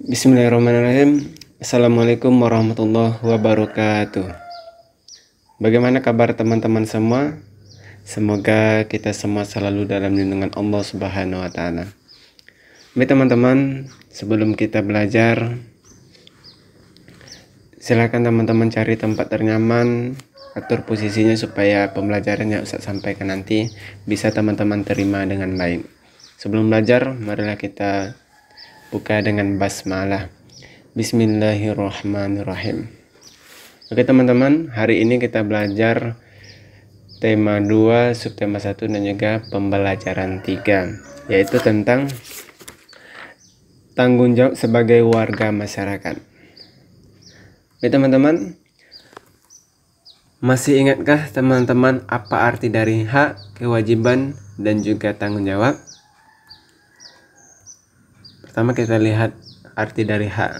Bismillahirrahmanirrahim. Assalamualaikum warahmatullahi wabarakatuh. Bagaimana kabar teman-teman semua? Semoga kita semua selalu dalam lindungan Allah Subhanahu wa taala. Baik teman-teman, sebelum kita belajar, silakan teman-teman cari tempat ternyaman, atur posisinya supaya pembelajaran yang Ustaz sampaikan nanti bisa teman-teman terima dengan baik. Sebelum belajar, marilah kita buka dengan basmalah. Bismillahirrahmanirrahim. Oke teman-teman, hari ini kita belajar tema 2, subtema 1 dan juga pembelajaran 3, yaitu tentang tanggung jawab sebagai warga masyarakat. Oke teman-teman, masih ingatkah teman-teman apa arti dari hak, kewajiban, dan juga tanggung jawab? Pertama kita lihat arti dari hak.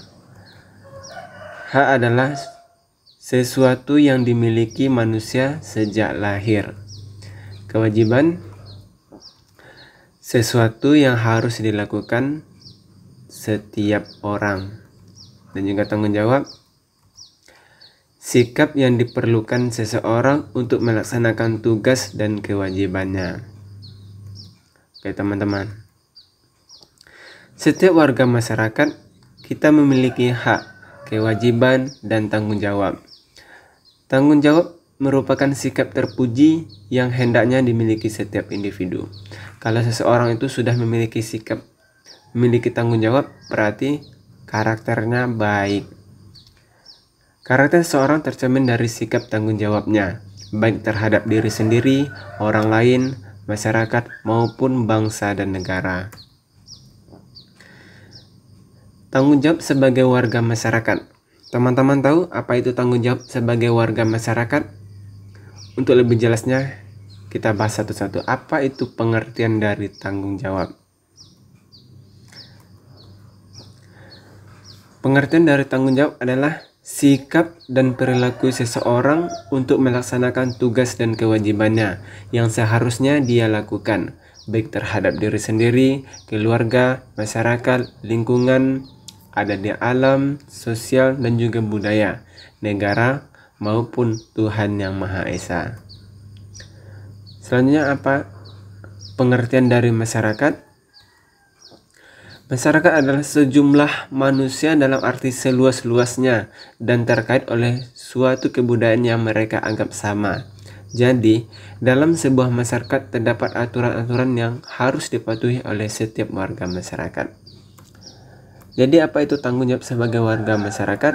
Hak adalah sesuatu yang dimiliki manusia sejak lahir. Kewajiban, sesuatu yang harus dilakukan setiap orang. Dan juga tanggung jawab, sikap yang diperlukan seseorang untuk melaksanakan tugas dan kewajibannya. Oke teman-teman, setiap warga masyarakat kita memiliki hak, kewajiban, dan tanggung jawab. Tanggung jawab merupakan sikap terpuji yang hendaknya dimiliki setiap individu. Kalau seseorang itu sudah memiliki sikap, memiliki tanggung jawab, berarti karakternya baik. Karakter seseorang tercermin dari sikap tanggung jawabnya, baik terhadap diri sendiri, orang lain, masyarakat, maupun bangsa dan negara. Tanggung jawab sebagai warga masyarakat. Teman-teman tahu apa itu tanggung jawab sebagai warga masyarakat? Untuk lebih jelasnya, kita bahas satu-satu. Apa itu pengertian dari tanggung jawab? Pengertian dari tanggung jawab adalah sikap dan perilaku seseorang untuk melaksanakan tugas dan kewajibannya yang seharusnya dia lakukan, baik terhadap diri sendiri, keluarga, masyarakat, lingkungan, ada di alam, sosial, dan juga budaya, negara, maupun Tuhan Yang Maha Esa. Selanjutnya apa pengertian dari masyarakat? Masyarakat adalah sejumlah manusia dalam arti seluas-luasnya dan terkait oleh suatu kebudayaan yang mereka anggap sama. Jadi, dalam sebuah masyarakat terdapat aturan-aturan yang harus dipatuhi oleh setiap warga masyarakat. Jadi apa itu tanggung jawab sebagai warga masyarakat?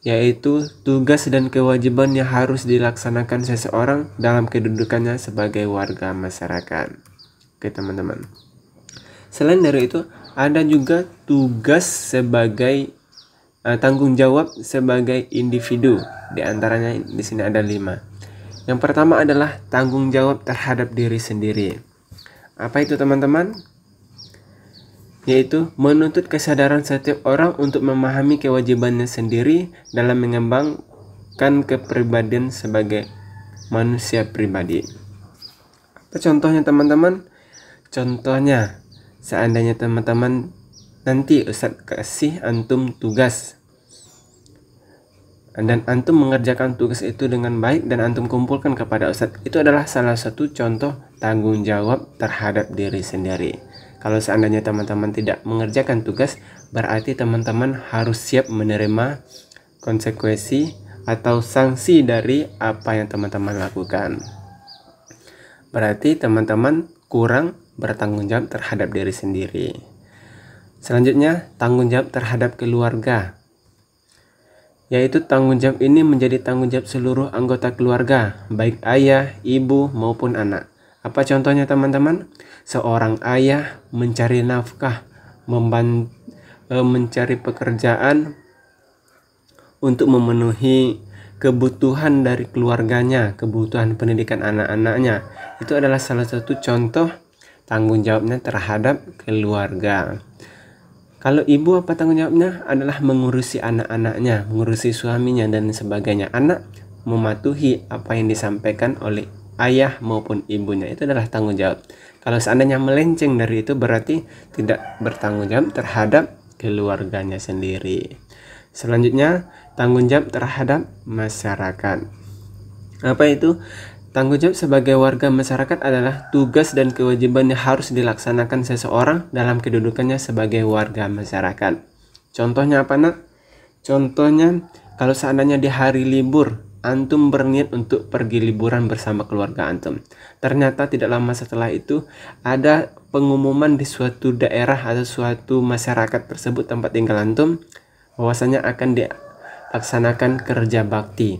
Yaitu tugas dan kewajiban yang harus dilaksanakan seseorang dalam kedudukannya sebagai warga masyarakat. Oke teman-teman. Selain dari itu, ada juga tugas sebagai tanggung jawab sebagai individu. Di antaranya di sini ada 5. Yang pertama adalah tanggung jawab terhadap diri sendiri. Apa itu teman-teman? Yaitu menuntut kesadaran setiap orang untuk memahami kewajibannya sendiri dalam mengembangkan kepribadian sebagai manusia pribadi. Apa contohnya teman-teman? Contohnya, seandainya teman-teman nanti Ustadz kasih antum tugas dan antum mengerjakan tugas itu dengan baik dan antum kumpulkan kepada Ustadz, itu adalah salah satu contoh tanggung jawab terhadap diri sendiri. Kalau seandainya teman-teman tidak mengerjakan tugas, berarti teman-teman harus siap menerima konsekuensi atau sanksi dari apa yang teman-teman lakukan. Berarti teman-teman kurang bertanggung jawab terhadap diri sendiri. Selanjutnya, tanggung jawab terhadap keluarga. Yaitu tanggung jawab ini menjadi tanggung jawab seluruh anggota keluarga, baik ayah, ibu, maupun anak. Apa contohnya teman-teman? Seorang ayah mencari nafkah, mencari pekerjaan untuk memenuhi kebutuhan dari keluarganya, kebutuhan pendidikan anak-anaknya. Itu adalah salah satu contoh tanggung jawabnya terhadap keluarga. Kalau ibu apa tanggung jawabnya? Adalah mengurusi anak-anaknya, mengurusi suaminya dan sebagainya. Anak mematuhi apa yang disampaikan oleh ayah maupun ibunya. Itu adalah tanggung jawab. Kalau seandainya melenceng dari itu berarti tidak bertanggung jawab terhadap keluarganya sendiri. Selanjutnya, tanggung jawab terhadap masyarakat. Apa itu? Tanggung jawab sebagai warga masyarakat adalah tugas dan kewajiban yang harus dilaksanakan seseorang dalam kedudukannya sebagai warga masyarakat. Contohnya apa, Nak? Contohnya, kalau seandainya di hari libur, antum berniat untuk pergi liburan bersama keluarga antum. Ternyata tidak lama setelah itu ada pengumuman di suatu daerah atau suatu masyarakat tersebut tempat tinggal antum bahwasanya akan dilaksanakan kerja bakti.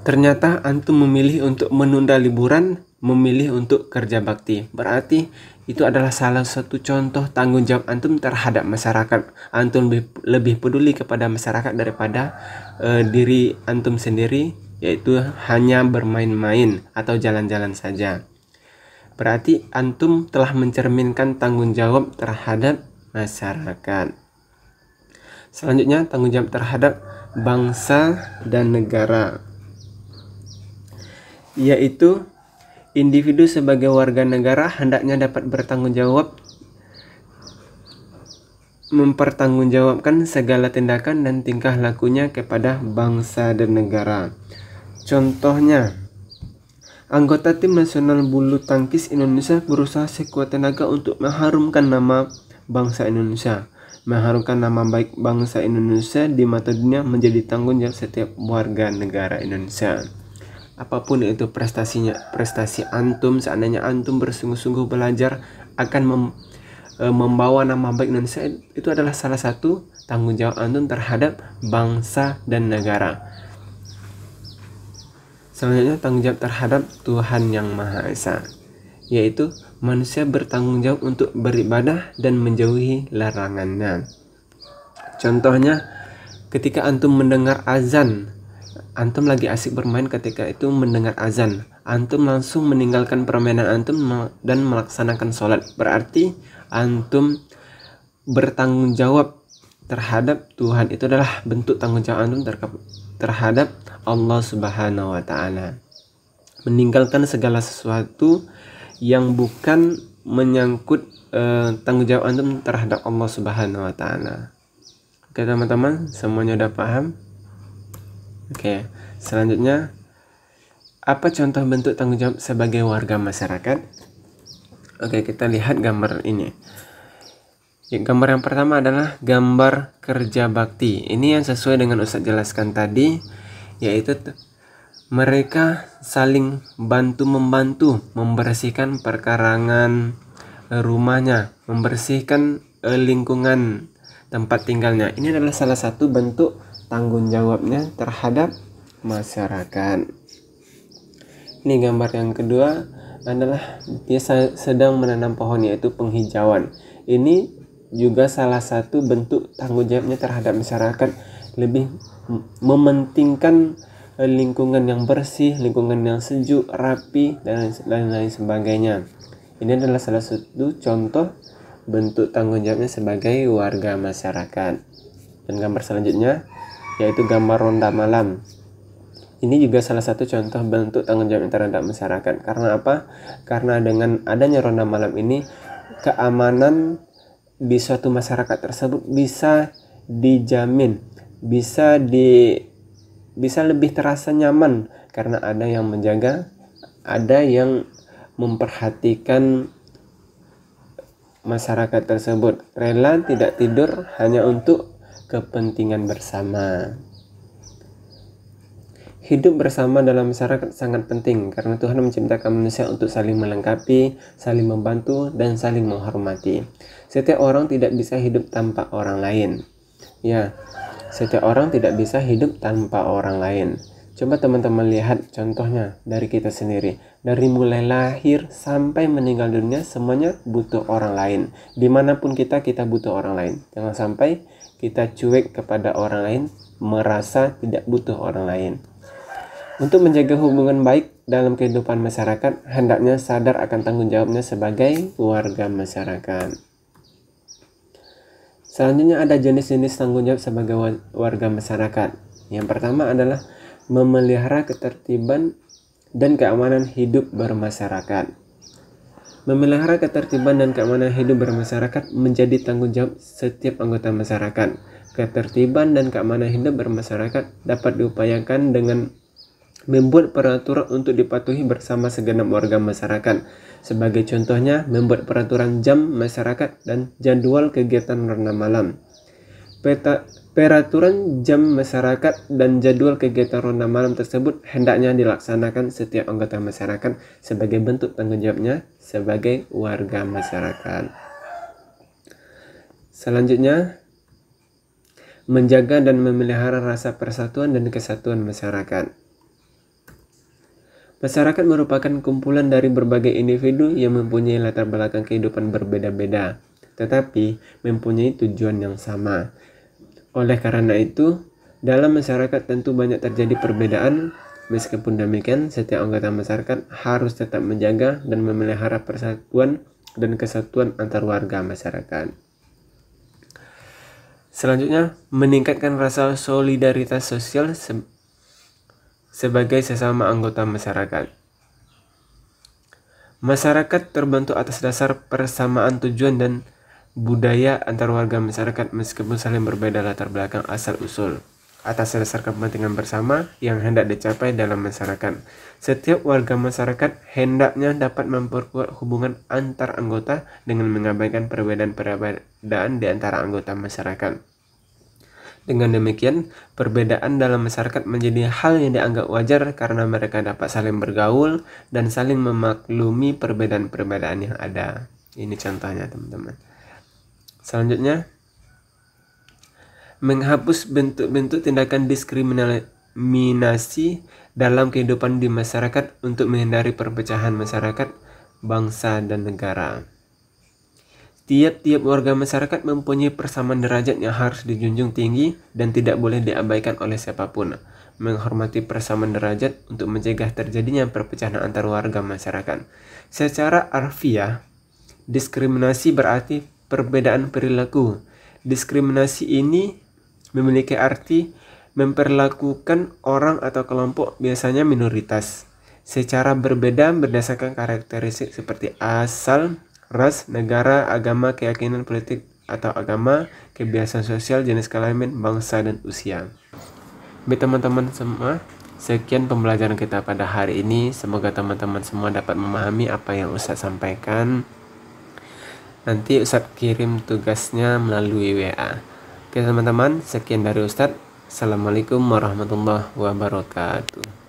Ternyata antum memilih untuk menunda liburan, memilih untuk kerja bakti. Berarti itu adalah salah satu contoh tanggung jawab antum terhadap masyarakat. Antum lebih peduli kepada masyarakat daripada diri antum sendiri, yaitu hanya bermain-main atau jalan-jalan saja. Berarti antum telah mencerminkan tanggung jawab terhadap masyarakat. Selanjutnya, tanggung jawab terhadap bangsa dan negara, yaitu individu sebagai warga negara hendaknya dapat bertanggung jawab, mempertanggungjawabkan segala tindakan dan tingkah lakunya kepada bangsa dan negara. Contohnya, anggota tim nasional bulu tangkis Indonesia berusaha sekuat tenaga untuk mengharumkan nama bangsa Indonesia. Mengharumkan nama baik bangsa Indonesia di mata dunia menjadi tanggung jawab setiap warga negara Indonesia. Apapun itu prestasinya, prestasi antum, seandainya antum bersungguh-sungguh belajar akan membawa nama baik Indonesia, itu adalah salah satu tanggung jawab antum terhadap bangsa dan negara. Selanjutnya, tanggung jawab terhadap Tuhan Yang Maha Esa, yaitu manusia bertanggung jawab untuk beribadah dan menjauhi larangannya. Contohnya, ketika antum mendengar azan, antum lagi asik bermain, ketika itu mendengar azan, antum langsung meninggalkan permainan antum dan melaksanakan sholat. Berarti antum bertanggung jawab terhadap Tuhan. Itu adalah bentuk tanggung jawab antum terhadap Allah Subhanahu wa Ta'ala. Meninggalkan segala sesuatu yang bukan menyangkut tanggung jawab antum terhadap Allah Subhanahu wa Ta'ala. Oke teman-teman, semuanya udah paham? Oke, selanjutnya, apa contoh bentuk tanggung jawab sebagai warga masyarakat? Oke, kita lihat gambar ini. Gambar yang pertama adalah gambar kerja bakti. Ini yang sesuai dengan Ustadz jelaskan tadi, yaitu mereka saling bantu-membantu membersihkan perkarangan rumahnya, membersihkan lingkungan tempat tinggalnya. Ini adalah salah satu bentuk tanggung jawabnya terhadap masyarakat. Ini gambar yang kedua adalah dia sedang menanam pohon, yaitu penghijauan. Ini juga salah satu bentuk tanggung jawabnya terhadap masyarakat, lebih mementingkan lingkungan yang bersih, lingkungan yang sejuk, rapi, dan lain-lain sebagainya. Ini adalah salah satu contoh bentuk tanggung jawabnya sebagai warga masyarakat. Dan gambar selanjutnya yaitu gambar ronda malam. Ini juga salah satu contoh bentuk tanggung jawab terhadap masyarakat. Karena apa? Karena dengan adanya ronda malam ini, keamanan di suatu masyarakat tersebut bisa dijamin, bisa lebih terasa nyaman karena ada yang menjaga, ada yang memperhatikan masyarakat tersebut, rela tidak tidur hanya untuk kepentingan bersama. Hidup bersama dalam masyarakat sangat penting karena Tuhan menciptakan manusia untuk saling melengkapi, saling membantu, dan saling menghormati. Setiap orang tidak bisa hidup tanpa orang lain. Ya, setiap orang tidak bisa hidup tanpa orang lain. Coba teman-teman lihat contohnya dari kita sendiri. Dari mulai lahir sampai meninggal dunia, semuanya butuh orang lain. Dimanapun kita butuh orang lain. Jangan sampai kita cuek kepada orang lain, merasa tidak butuh orang lain. Untuk menjaga hubungan baik dalam kehidupan masyarakat, hendaknya sadar akan tanggung jawabnya sebagai warga masyarakat. Selanjutnya ada jenis-jenis tanggung jawab sebagai warga masyarakat. Yang pertama adalah memelihara ketertiban dan keamanan hidup bermasyarakat. Memelihara ketertiban dan keamanan hidup bermasyarakat menjadi tanggung jawab setiap anggota masyarakat. Ketertiban dan keamanan hidup bermasyarakat dapat diupayakan dengan membuat peraturan untuk dipatuhi bersama segenap warga masyarakat. Sebagai contohnya, membuat peraturan jam masyarakat dan jadwal kegiatan ronda malam. Peraturan jam masyarakat dan jadwal kegiatan ronda malam tersebut hendaknya dilaksanakan setiap anggota masyarakat sebagai bentuk tanggung jawabnya sebagai warga masyarakat. Selanjutnya, menjaga dan memelihara rasa persatuan dan kesatuan masyarakat. Masyarakat merupakan kumpulan dari berbagai individu yang mempunyai latar belakang kehidupan berbeda-beda, tetapi mempunyai tujuan yang sama. Oleh karena itu, dalam masyarakat tentu banyak terjadi perbedaan. Meskipun demikian, setiap anggota masyarakat harus tetap menjaga dan memelihara persatuan dan kesatuan antar warga masyarakat. Selanjutnya, meningkatkan rasa solidaritas sosial sebagai sesama anggota masyarakat. Masyarakat terbentuk atas dasar persamaan tujuan dan budaya antar warga masyarakat meskipun saling berbeda latar belakang asal-usul, atas dasar kepentingan bersama yang hendak dicapai dalam masyarakat. Setiap warga masyarakat hendaknya dapat memperkuat hubungan antar anggota dengan mengabaikan perbedaan-perbedaan di antara anggota masyarakat. Dengan demikian, perbedaan dalam masyarakat menjadi hal yang dianggap wajar karena mereka dapat saling bergaul dan saling memaklumi perbedaan-perbedaan yang ada. Ini contohnya, teman-teman. Selanjutnya, menghapus bentuk-bentuk tindakan diskriminasi dalam kehidupan di masyarakat untuk menghindari perpecahan masyarakat, bangsa, dan negara. Tiap-tiap warga masyarakat mempunyai persamaan derajat yang harus dijunjung tinggi dan tidak boleh diabaikan oleh siapapun. Menghormati persamaan derajat untuk mencegah terjadinya perpecahan antar warga masyarakat. Secara harfiah, diskriminasi berarti perbedaan perilaku. Diskriminasi ini memiliki arti memperlakukan orang atau kelompok, biasanya minoritas, secara berbeda berdasarkan karakteristik seperti asal, ras, negara, agama, keyakinan politik atau agama, kebiasaan sosial, jenis kelamin, bangsa, dan usia. Baik teman-teman semua, sekian pembelajaran kita pada hari ini. Semoga teman-teman semua dapat memahami apa yang Ustadz sampaikan. Nanti Ustadz kirim tugasnya melalui WA. Oke teman-teman, sekian dari Ustadz. Assalamualaikum warahmatullahi wabarakatuh.